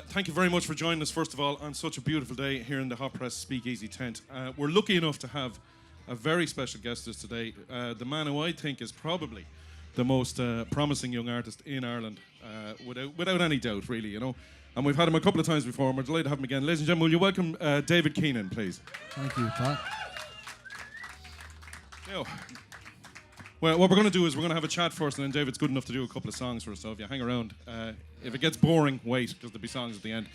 Thank you very much for joining us, first of all, on such a beautiful day here in the Hot Press Speakeasy tent. We're lucky enough to have a very special guest with us today, the man who I think is probably the most promising young artist in Ireland, without any doubt, really, you know. And we've had him a couple of times before, and we're delighted to have him again. Ladies and gentlemen, will you welcome David Keenan, please? Thank you, Pat. Now, well, what we're going to do is we're going to have a chat first, and then David's good enough to do a couple of songs for us, so if you hang around, if it gets boring, wait, because there'll be songs at the end.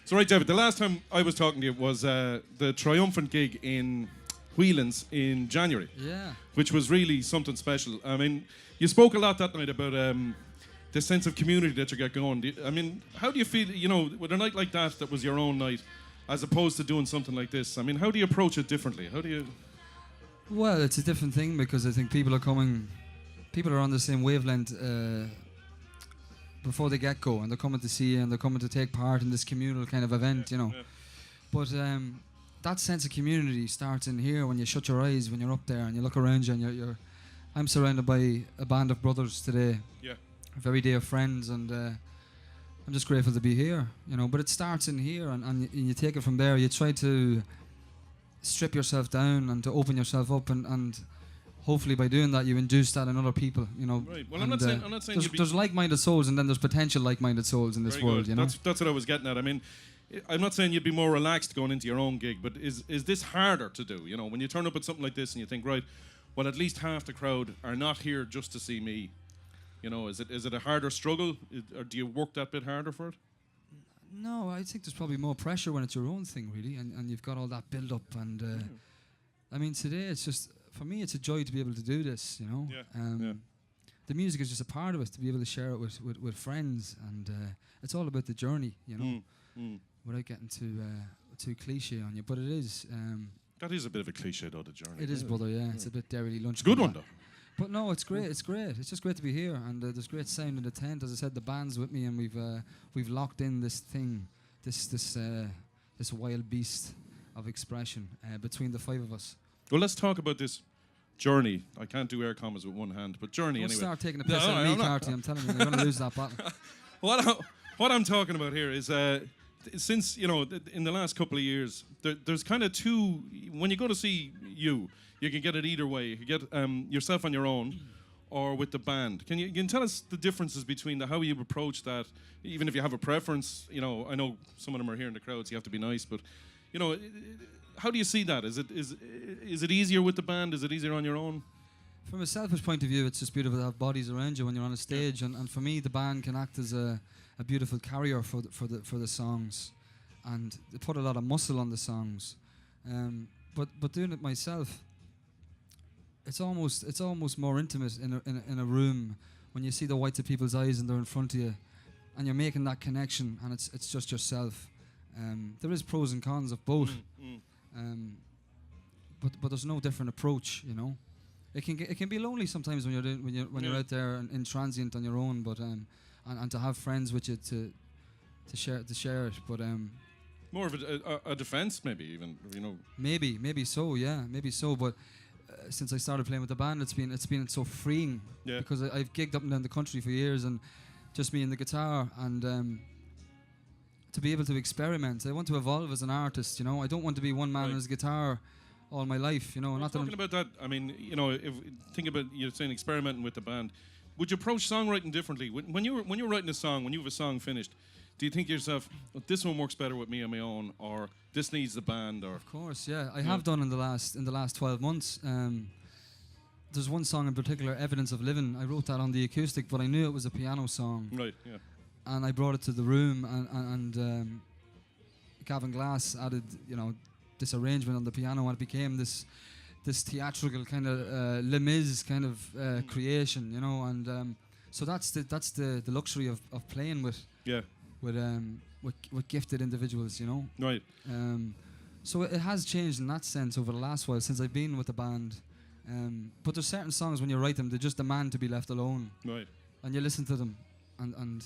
So, right, David, the last time I was talking to you was the triumphant gig in Whelan's in January. Yeah. Which was really something special. I mean, you spoke a lot that night about the sense of community that you get going. I mean, how do you feel, you know, with a night like that was your own night, as opposed to doing something like this? I mean, how do you approach it differently? How do you... Well, it's a different thing because I think people are on the same wavelength before they get go, and they're coming to see you and they're coming to take part in this communal kind of event, you know. Yeah. But that sense of community starts in here when you shut your eyes, when you're up there and you look around you and I'm surrounded by a band of brothers today. Yeah. A very dear friends, and I'm just grateful to be here, you know. But it starts in here and you take it from there. You try to strip yourself down and to open yourself up, and hopefully by doing that you induce that in other people, you know. Right. Well, I'm not saying there's like-minded souls, and then there's potential like-minded souls in this world, good. You know. That's what I was getting at. I mean, I'm not saying you'd be more relaxed going into your own gig, but is this harder to do? You know, when you turn up at something like this and you think, right, well, at least half the crowd are not here just to see me. You know, is it a harder struggle, or do you work that bit harder for it? No, I think there's probably more pressure when it's your own thing, really, and you've got all that build-up. And I mean, today it's just, for me, it's a joy to be able to do this, you know. Yeah. The music is just a part of it, to be able to share it with friends, and it's all about the journey, you know, without getting too cliche on you. But it is. That is a bit of a cliche, though, the journey. It is, brother, yeah. It's a bit dairy lunch. It's a good one, though. But no, it's great. It's great. It's just great to be here, and there's great sound in the tent. As I said, the band's with me, and we've locked in this thing, this wild beast of expression between the five of us. Well, let's talk about this journey. I can't do air commas with one hand, but journey Don't anyway. Start taking a piss out of me, Carty. I'm telling you, you're going to lose that battle. What I'm talking about here is since, you know, in the last couple of years, there's kind of two. When you go to see you can get it either way. You can get yourself on your own, or with the band. Can you tell us the differences between how you approach that? Even if you have a preference, you know, I know some of them are here in the crowd, so you have to be nice. But, you know, how do you see that? Is it easier with the band? Is it easier on your own? From a selfish point of view, it's just beautiful to have bodies around you when you're on a stage, and for me, the band can act as a beautiful carrier for the songs, and they put a lot of muscle on the songs. But doing it myself, it's almost more intimate in a room when you see the whites of people's eyes and they're in front of you, and you're making that connection, and it's just yourself. There is pros and cons of both, but there's no different approach, you know. It can be lonely sometimes when you're out there and in transient on your own, but and to have friends with you to share it, but more of a defense, maybe even, you know. Maybe so, but since I started playing with the band, it's been so freeing, because I've gigged up and down the country for years, and just me and the guitar, and to be able to experiment. I want to evolve as an artist, you know. I don't want to be one man on his guitar all my life, you know. Not talking about that, I mean, you know, if think about, you're saying experimenting with the band, would you approach songwriting differently when you're writing a song, when you have a song finished? Do you think to yourself, well, this one works better with me on my own, or this needs the band? Or of course, yeah, I have done in the last 12 months. There's one song in particular, "Evidence of Living." I wrote that on the acoustic, but I knew it was a piano song. Right. Yeah. And I brought it to the room, and Gavin Glass added, you know, this arrangement on the piano, and it became this theatrical kind of Les Mis kind of creation, you know. And so that's the luxury of playing with. Yeah. With gifted individuals, you know. Right. So it has changed in that sense over the last while since I've been with the band. But there's certain songs when you write them, they just demand to be left alone. Right. And you listen to them, and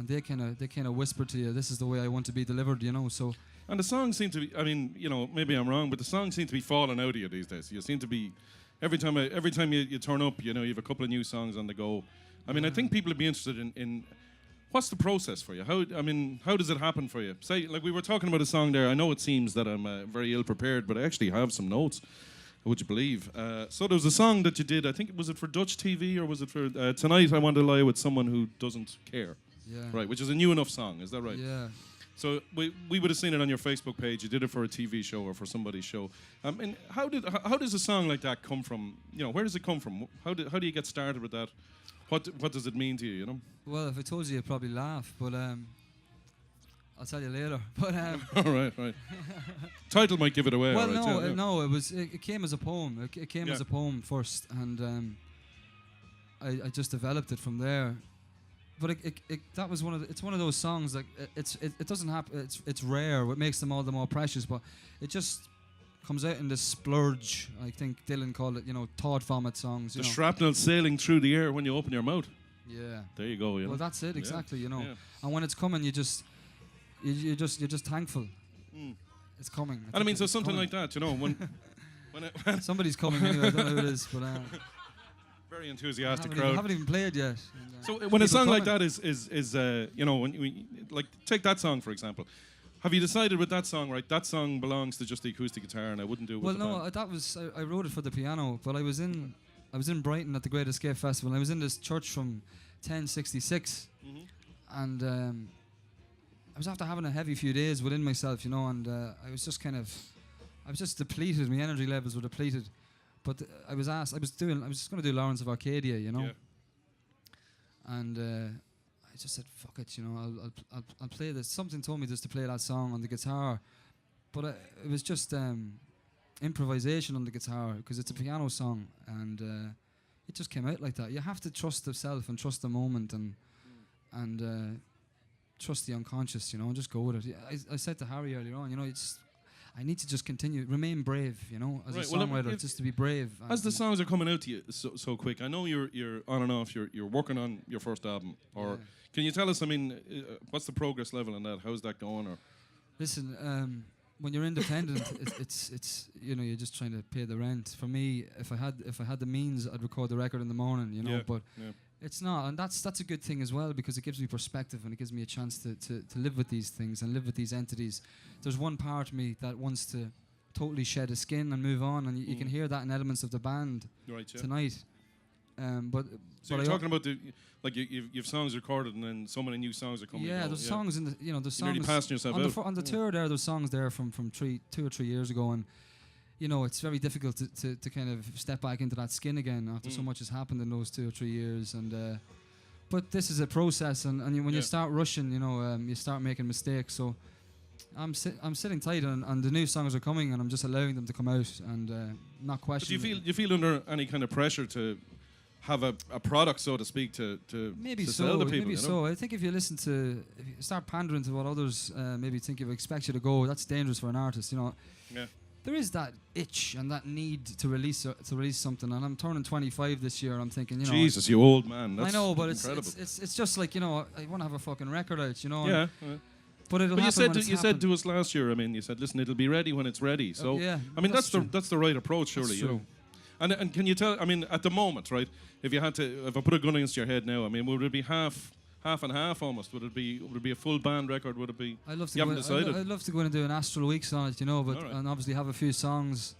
they kind of whisper to you, "This is the way I want to be delivered," you know. So. And the songs seem to be, I mean, you know, maybe I'm wrong, but the songs seem to be falling out of you these days. You seem to be, every time you turn up, you know, you have a couple of new songs on the go. I mean, I think people would be interested in what's the process for you? How does it happen for you? Say, like we were talking about a song there. I know it seems that I'm very ill prepared, but I actually have some notes. Would you believe? So there was a song that you did. I think was it for Dutch TV or was it for Tonight I Want to Lie with Someone Who Doesn't Care? Yeah. Right, which is a new enough song. Is that right? Yeah. So we would have seen it on your Facebook page. You did it for a TV show or for somebody's show. And how does a song like that come from? You know, where does it come from? How do you get started with that? What does it mean to you? You know. Well, if I told you, you'd probably laugh, but I'll tell you later. But all right. Title might give it away. Well, right, no, it came as a poem. It came as a poem first, and I just developed it from there. But that was it's one of those songs like it doesn't happen. It's rare. What makes them all the more precious, but it just comes out in this splurge. I think Dylan called it, thought vomit songs. The shrapnel sailing through the air when you open your mouth. Yeah. There you go. Well, that's it exactly. Yeah. And when it's coming, you're just thankful. It's coming. And I mean, so something like that, when somebody's coming anyway. I don't know who it is, but. Very enthusiastic I crowd. haven't even played yet. So when a song like that is when we like take that song for example, have you decided with that song, right? That song belongs to just the acoustic guitar, and I wouldn't do it. With the band. That was I wrote it for the piano, but I was in Brighton at the Great Escape Festival. And I was in this church from 1066, and I was after having a heavy few days within myself, and I was just depleted. My energy levels were depleted. But I was just going to do Lawrence of Arcadia, Yeah. And I just said, fuck it, I'll play this. Something told me just to play that song on the guitar. But it was just improvisation on the guitar, because it's a piano song, and it just came out like that. You have to trust yourself and trust the moment and trust the unconscious, and just go with it. I said to Harry earlier on, I need to just continue, remain brave, as a songwriter, just to be brave. As the songs are coming out to you so quick, I know you're on and off. You're working on your first album, or can you tell us? I mean, what's the progress level on that? How's that going? Or listen, when you're independent, it's you're just trying to pay the rent. For me, if I had the means, I'd record the record in the morning, but. Yeah. It's not, and that's a good thing as well, because it gives me perspective and it gives me a chance to live with these things and live with these entities. There's one part of me that wants to totally shed a skin and move on, and you can hear that in elements of the band tonight. So you're talking about you've songs recorded and then so many new songs are coming. Yeah, there's songs in the there's songs. You're nearly passing yourself out. On the tour there's songs there from 2 or 3 years ago, and it's very difficult to kind of step back into that skin again after so much has happened in those 2 or 3 years. And but this is a process, and when you start rushing, you start making mistakes. So I'm sitting tight, and the new songs are coming, and I'm just allowing them to come out and not questioning. But do you feel under any kind of pressure to have a product, so to speak, to sell to people? Maybe so. I think if you start pandering to what others maybe think expect you to go, that's dangerous for an artist. Yeah. There is that itch and that need to release something, and I'm turning 25 this year. I'm thinking, Jesus, you old man. That's I know, but incredible. it's just like I want to have a fucking record out, Yeah. But it'll But happen you said to us last year. I mean, you said, listen, it'll be ready when it's ready. So I mean, that's the right approach, surely. That's true. And can you tell? I mean, at the moment, right? If I put a gun against your head now, I mean, would it be half and half almost? Would it be a full band record? Would it be? I'd love to. You haven't decided. I'd love to go in and do an Astral Weeks on it, but and obviously have a few songs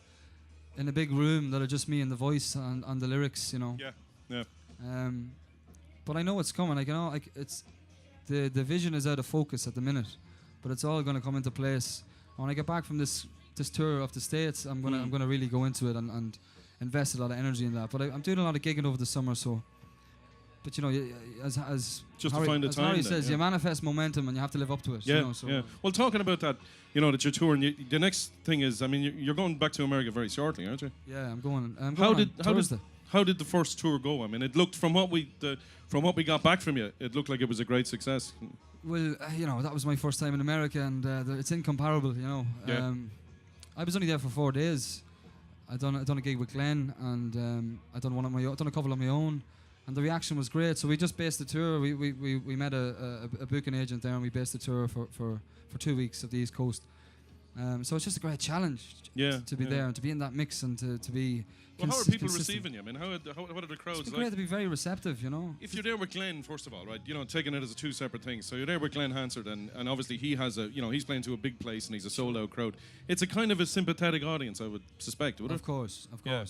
in a big room that are just me and the voice and the lyrics, Yeah. But I know it's coming. It's the vision is out of focus at the minute, but it's all going to come into place when I get back from this tour of the States. I'm gonna really go into it and invest a lot of energy in that. But I'm doing a lot of gigging over the summer, so. But as just Harry, to find the as time Harry says, you manifest momentum and you have to live up to it. Yeah, yeah. Well, talking about that, that you're touring. The next thing is, I mean, you're going back to America very shortly, aren't you? Yeah, I'm going. How did the first tour go? I mean, it looked from what we got back from you, it looked like it was a great success. Well, that was my first time in America, and it's incomparable. Yeah. I was only there for 4 days. I done a gig with Glenn, and I done a couple on my own. And the reaction was great, so we just based the tour. We met a booking agent there, and we based the tour for 2 weeks of the East Coast. So it's just a great challenge to be there and to be in that mix and to be. Well, how are people receiving you? I mean, what are the crowds it's like? great to be very receptive, you know. If you're there with Glenn, first of all, right, you know, taking it as two separate things. So you're there with Glenn Hansard, and obviously he has he's playing to a big place and he's a sold-out crowd. It's a kind of a sympathetic audience, I would suspect, would it? Of course, yeah.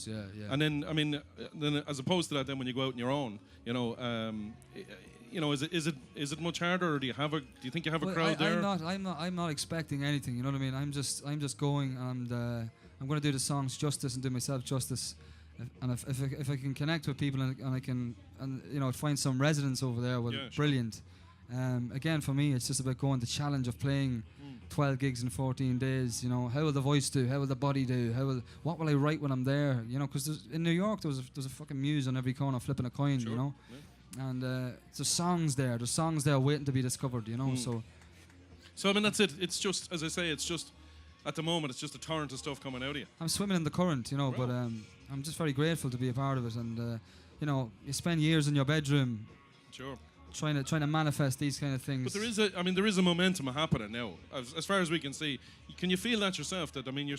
And then, I mean, then as opposed to that, then when you go out on your own, you know, is it much harder, or do you think you have a crowd there? I'm not expecting anything. You know what I mean? I'm just going, and I'm going to do the songs justice and do myself justice. And if I can connect with people and I can you know find some resonance over there, well, brilliant. Again, for me, it's just about going the challenge of playing 12 gigs in 14 days. You know, how will the voice do? How will the body do? What will I write when I'm there? You know, because in New York there's a fucking muse on every corner flipping a coin. You know. Yeah. And there's songs there waiting to be discovered, you know. So I mean, that's it. It's just, as I say, it's just at the moment, it's just a torrent of stuff coming out of you. I'm swimming in the current, you know, but I'm just very grateful to be a part of it. And you know, you spend years in your bedroom, trying to manifest these kind of things. But there is a momentum happening now, as far as we can see. Can you feel that yourself? That, I mean, you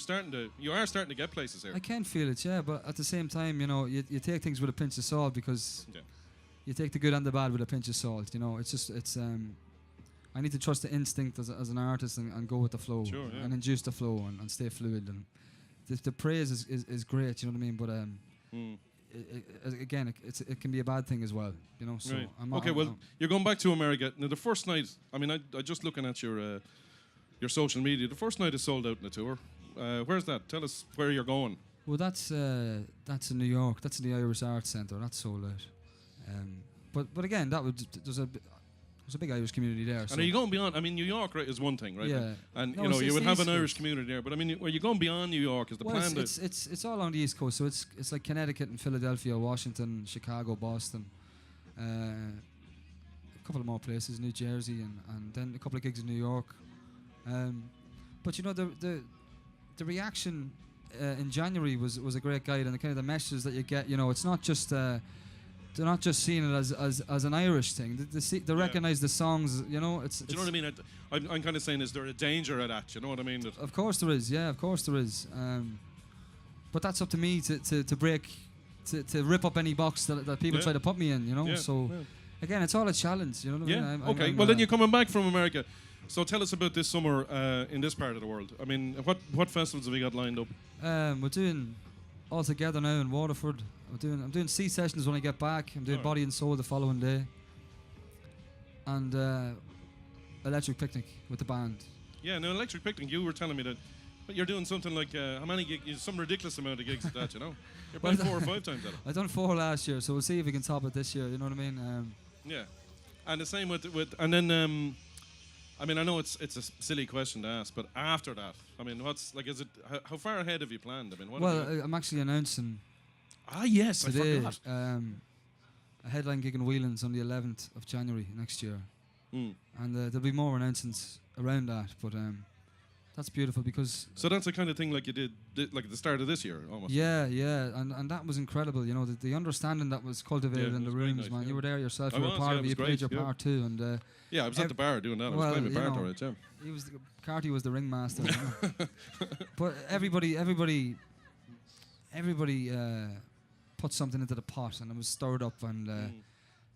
are starting to get places here. I can feel it, yeah. But at the same time, you know, you take things with a pinch of salt because. Yeah. You take the good and the bad with a pinch of salt, you know. I need to trust the instinct as an artist and go with the flow and induce the flow and stay fluid. And the praise is great, you know what I mean. But again, it can be a bad thing as well, you know. So right. You're going back to America now. The first night, I mean, I just looking at your social media. The first night is sold out in the tour. Where's that? Tell us where you're going. Well, that's in New York. That's in the Irish Arts Centre. That's sold out. But again, there's a big Irish community there. And are you going beyond? I mean, New York, right, is one thing, right? Yeah. And you know, you would have an Irish community there. But I mean, are you going beyond New York? Is the plan? It's all on the East Coast. So it's like Connecticut and Philadelphia, Washington, Chicago, Boston, a couple of more places, New Jersey, and then a couple of gigs in New York. But you know, the reaction in January was a great guide, and the kind of the messages that you get. You know, it's not just. They're not just seeing it as an Irish thing. They recognise the songs, you know. Do you know what I mean? I'm kind of saying, is there a danger of that? You know what I mean? Of course there is. Yeah, of course there is. But that's up to me to break, to rip up any box that people try to put me in. You know. Yeah. So again, it's all a challenge. You know what I mean? Okay. Well, then you're coming back from America. So tell us about this summer in this part of the world. I mean, what festivals have you got lined up? We're doing All Together now in Waterford. I'm doing C sessions when I get back. I'm doing Body and Soul the following day, and Electric Picnic with the band. Yeah, no, Electric Picnic. You were telling me that you're doing something like how many gigs? Some ridiculous amount of gigs at that. You know, you're playing 4 or 5 times at it. I done 4 last year, so we'll see if we can top it this year. You know what I mean? Yeah, and the same with and then. I mean, I know it's a silly question to ask, but after that, I mean, what's like? Is it how far ahead have you planned? I mean, I'm actually announcing. Yes, today, I forgot. A headline gig in Whelan's on the 11th of January next year, and there'll be more announcements around that. But that's beautiful because. So that's the kind of thing like you did like at the start of this year, almost. Yeah, and that was incredible. You know, the understanding that was cultivated in the rooms, nice, man. Yeah. You were there yourself. You were part of it. You played your part too, and. Yeah, I was at the bar doing that. I was playing my part alright, yeah. Carty was the ringmaster. You know? But everybody put something into the pot, and it was stirred up, and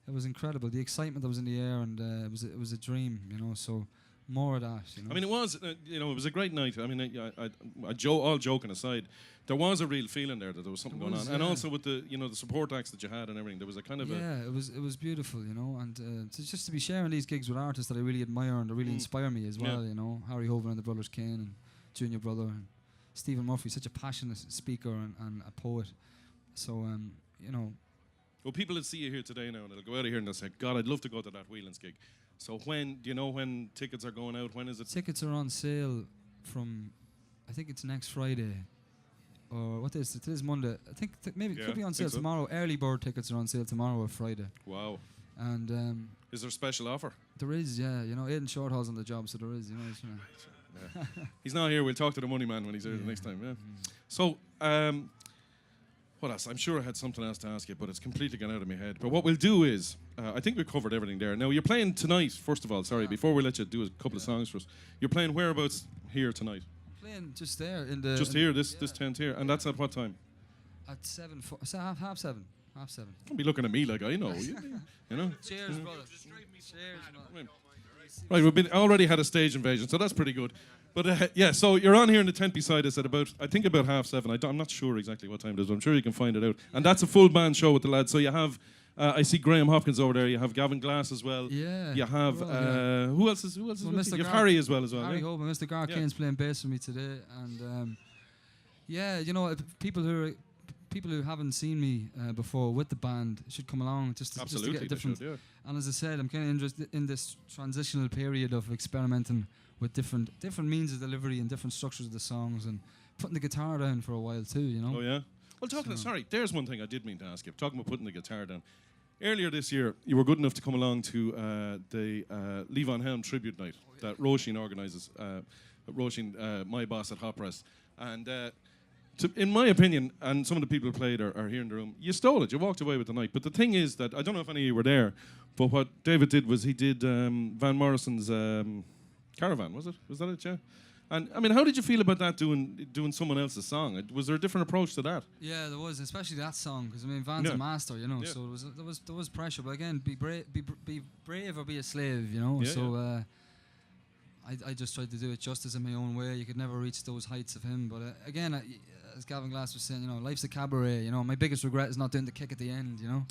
it was incredible. The excitement that was in the air, and it was a dream, you know. So more of that. You know? I mean, it was it was a great night. I mean, all joking aside, there was a real feeling there that there was something going on, and also with the the support acts that you had and everything, there was a kind of it was beautiful, you know, and just to be sharing these gigs with artists that I really admire and that really inspire me as well, you know, Harry Hovan and the Brothers Kane and Junior Brother and Stephen Murphy, such a passionate speaker and a poet. So you know. Well, people will see you here today now, and they'll go out of here and they'll say, "God, I'd love to go to that Whelan's gig." So do you know when tickets are going out? When is it? Tickets are on sale from, I think it's next Friday, or what is it? Today's Monday. I think maybe it could be on sale tomorrow. Early bird tickets are on sale tomorrow or Friday. Wow. And is there a special offer? There is, yeah. You know, Aidan Shorthall's on the job, so there is. You know. Yeah. He's not here. We'll talk to the money man when he's here the next time. Yeah. So. What else? I'm sure I had something else to ask you, but it's completely gone out of my head. But what we'll do is, I think we've covered everything there. Now, you're playing tonight, first of all, before we let you do a couple of songs for us. You're playing whereabouts here tonight? Playing just there in the... Just here, this tent here. And that's at what time? At 7, half 7. Half 7. Don't be looking at me like I know. you know? Cheers, brother. Cheers, brother. Right, we've already had a stage invasion, so that's pretty good. But yeah, so you're on here in the tent beside us at about 7:30. I'm not sure exactly what time it is, but I'm sure you can find it out. And that's a full band show with the lads. So you have, I see Graham Hopkins over there. You have Gavin Glass as well. Yeah. You have, who else is Well, with Mr. you? You have Gar- Harry as well. Harry Yeah? Hope and Mr. Garkane's playing bass for me today. And yeah, you know, people who haven't seen me before with the band should come along just to get a different... Should, yeah. And as I said, I'm kind of interested in this transitional period of experimenting with different means of delivery and different structures of the songs and putting the guitar down for a while too, you know? Oh, yeah? Well, sorry, there's one thing I did mean to ask you. Talking about putting the guitar down. Earlier this year, you were good enough to come along to the Levon Helm tribute night that Roisin organises. Roisin, my boss at Hot Press. And in my opinion, and some of the people who played are here in the room, you stole it. You walked away with the night. But the thing is that, I don't know if any of you were there, but what David did was he did Van Morrison's Caravan, was it? Was that it, yeah? And, I mean, how did you feel about that, doing someone else's song? Was there a different approach to that? Yeah, there was, especially that song, because, I mean, Van's a master, you know, so there was pressure. But again, be brave or be a slave, you know? Yeah, I just tried to do it justice in my own way. You could never reach those heights of him. But again, as Gavin Glass was saying, you know, life's a cabaret, you know. My biggest regret is not doing the kick at the end, you know.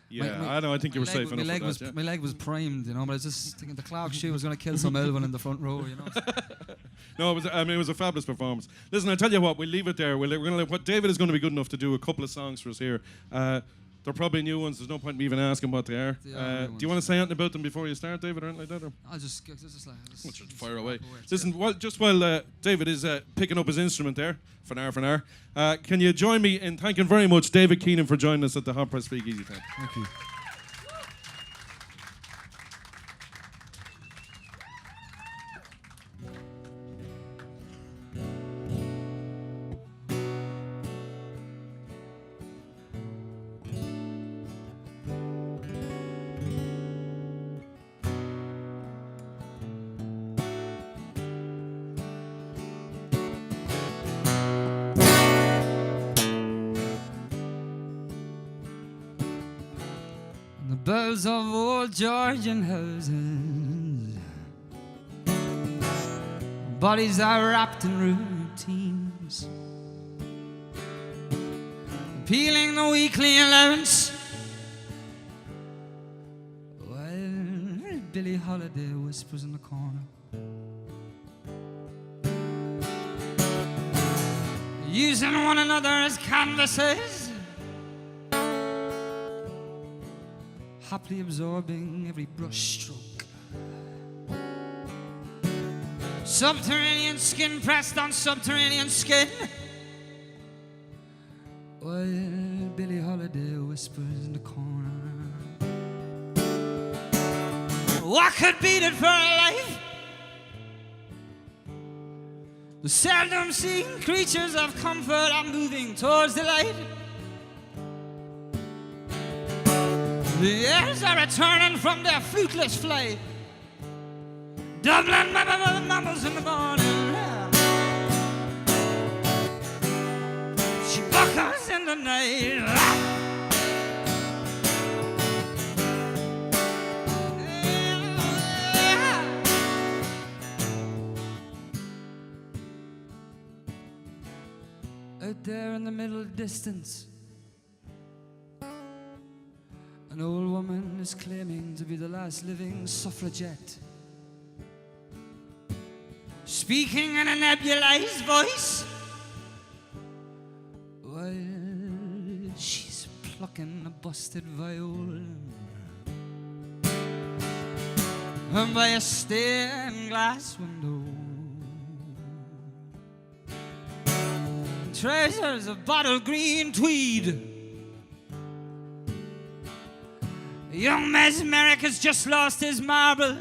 Yeah, I know. I think you were safe enough with that, My leg was primed, you know, but I was just thinking the Clark shoe was going to kill some Elvin in the front row, you know. No, it was a fabulous performance. Listen, I'll tell you what, we'll leave it there. We're going to David is going to be good enough to do a couple of songs for us here. They're probably new ones. There's no point in me even asking what they are. Do you want to say anything about them before you start, David, or anything like that? Or? I'll just fire away. Listen, while David is picking up his instrument there, for an hour, can you join me in thanking very much David Keenan for joining us at the Hot Press Speakeasy tent? Thank you. Bells of old Georgian houses, bodies are wrapped in routines, peeling the weekly allowance, while Billie Holiday whispers in the corner, using one another as canvases, happily absorbing every brush stroke. Subterranean skin pressed on subterranean skin, while Billie Holiday whispers in the corner. What could beat it for a life? The seldom seen creatures of comfort are moving towards the light. The airs are returning from their fruitless flight. Dublin mumbles in the morning. She buckles in the night. Out there in the middle distance, an old woman is claiming to be the last living suffragette, speaking in a nebulized voice, while she's plucking a busted violin by a stained glass window. Trousers of bottle green tweed. Young Mesmeric has just lost his marbles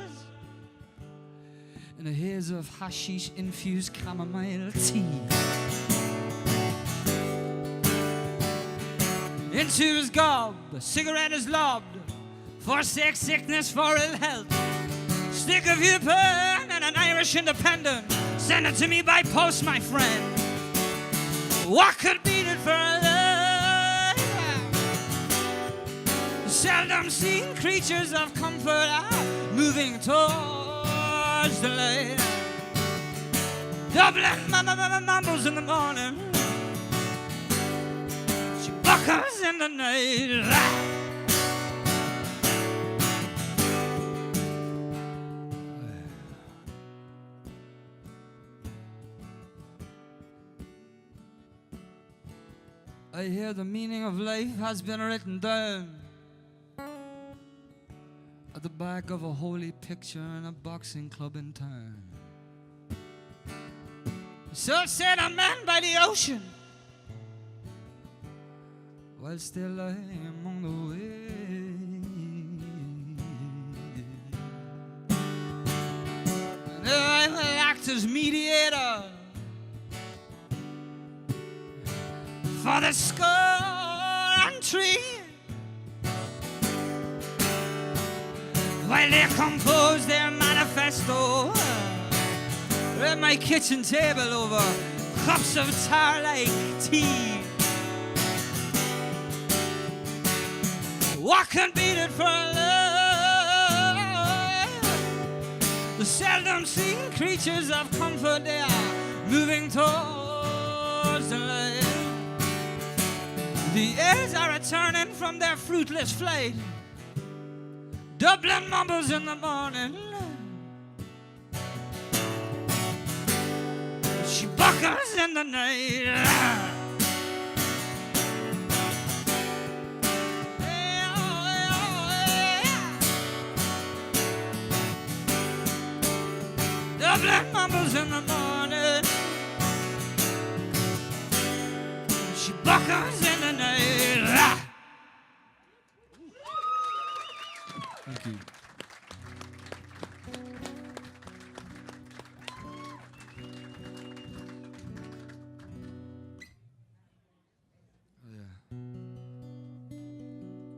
in a haze of hashish-infused chamomile tea. Into his gob, a cigarette is lobbed. Forsake sickness for ill health. Stick of you pen and an Irish independent. Send it to me by post, my friend. What could beat it for a love? Seldom seen creatures of comfort are moving towards the light. Dublin mumbles in the morning. She buckles in the night. I hear the meaning of life has been written down at the back of a holy picture in a boxing club in town. So said a man by the ocean, while still lying among the waves. And I will act as mediator for the skull and tree, while they compose their manifesto at my kitchen table over cups of tar-like tea. What can beat it for love? The seldom seen creatures of comfort, they are moving towards the light. The airs are returning from their fruitless flight. Dublin mumbles in the morning. She buckles in the night. Dublin mumbles in the morning. She buckles in the night. Thank you. Oh yeah.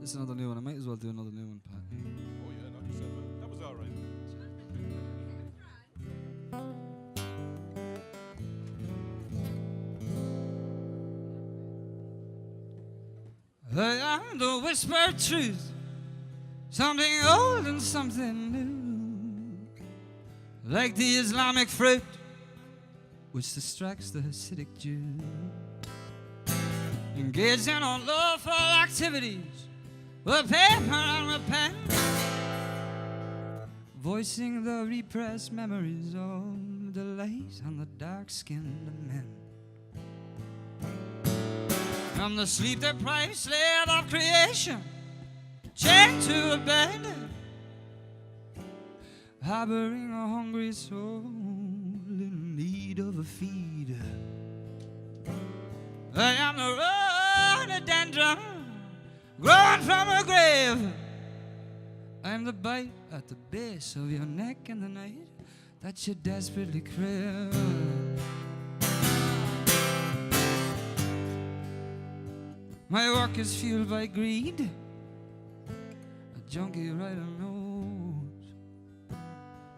This is another new one. I might as well do another new one, Pat. Oh yeah, knock yourself out. That was all right. I am the whispered truth, something old and something new, like the Islamic fruit which distracts the Hasidic Jew. Engaged in unlawful activities with paper and with pen, voicing the repressed memories of the light and the dark-skinned men. I'm the sleep-deprived slave of creation, chained to a bed, harboring a hungry soul in need of a feed. I am the rhododendron growing from a grave. I'm the bite at the base of your neck in the night that you desperately crave. My work is fueled by greed, a junkie writer knows.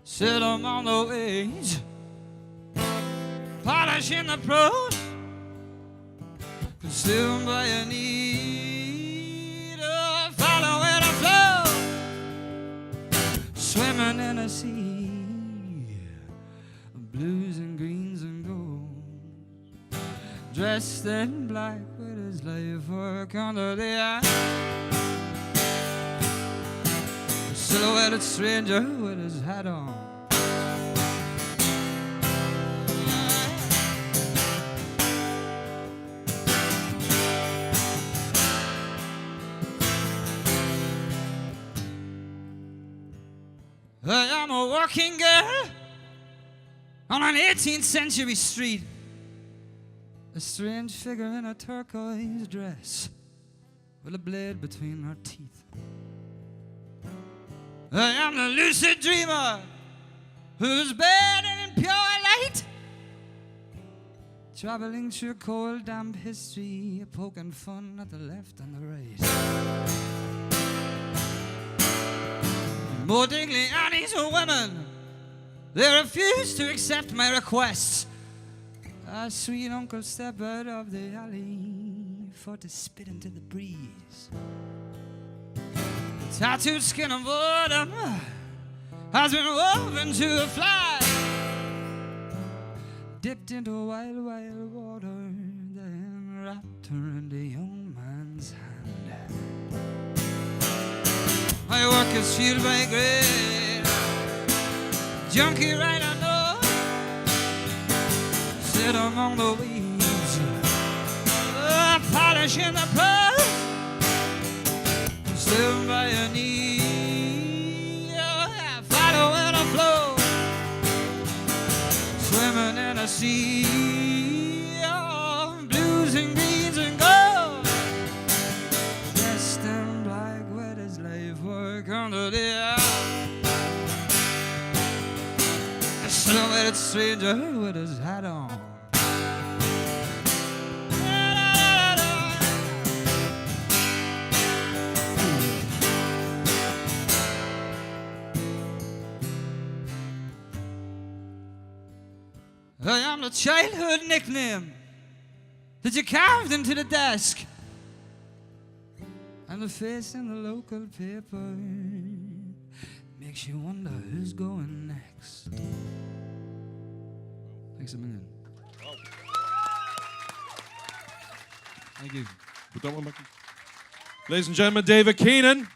Sit among the waves, polishing the prose, consumed by a need of following a flow, swimming in a sea of blues and greens and golds, dressed in black with his life work under the eye, a silhouetted stranger with his hat on. I am a working girl on an 18th century street, a strange figure in a turquoise dress with a blade between her teeth. I am the lucid dreamer who's bathing in pure light, traveling through cold, damp history, poking fun at the left and the right. Modigliani's women They refuse to accept my requests. A sweet uncle stepped out of the alley for to spit into the breeze. The tattooed skin of autumn has been woven to a fly, dipped into wild, wild water, then wrapped around a young man's hand. My work is fueled by greed, junkie right I know, sit among the weeds, polishing the pearls, still by a knee, following a flow, swimming in a sea of blues and greens and gold, dressed in black with his life work under the a silhouetted stranger with his hat on. I am the childhood nickname that you carved into the desk, and the face in the local paper makes you wonder who's going next. Thanks a million. Thank you. Put that one back. Ladies and gentlemen, David Keenan.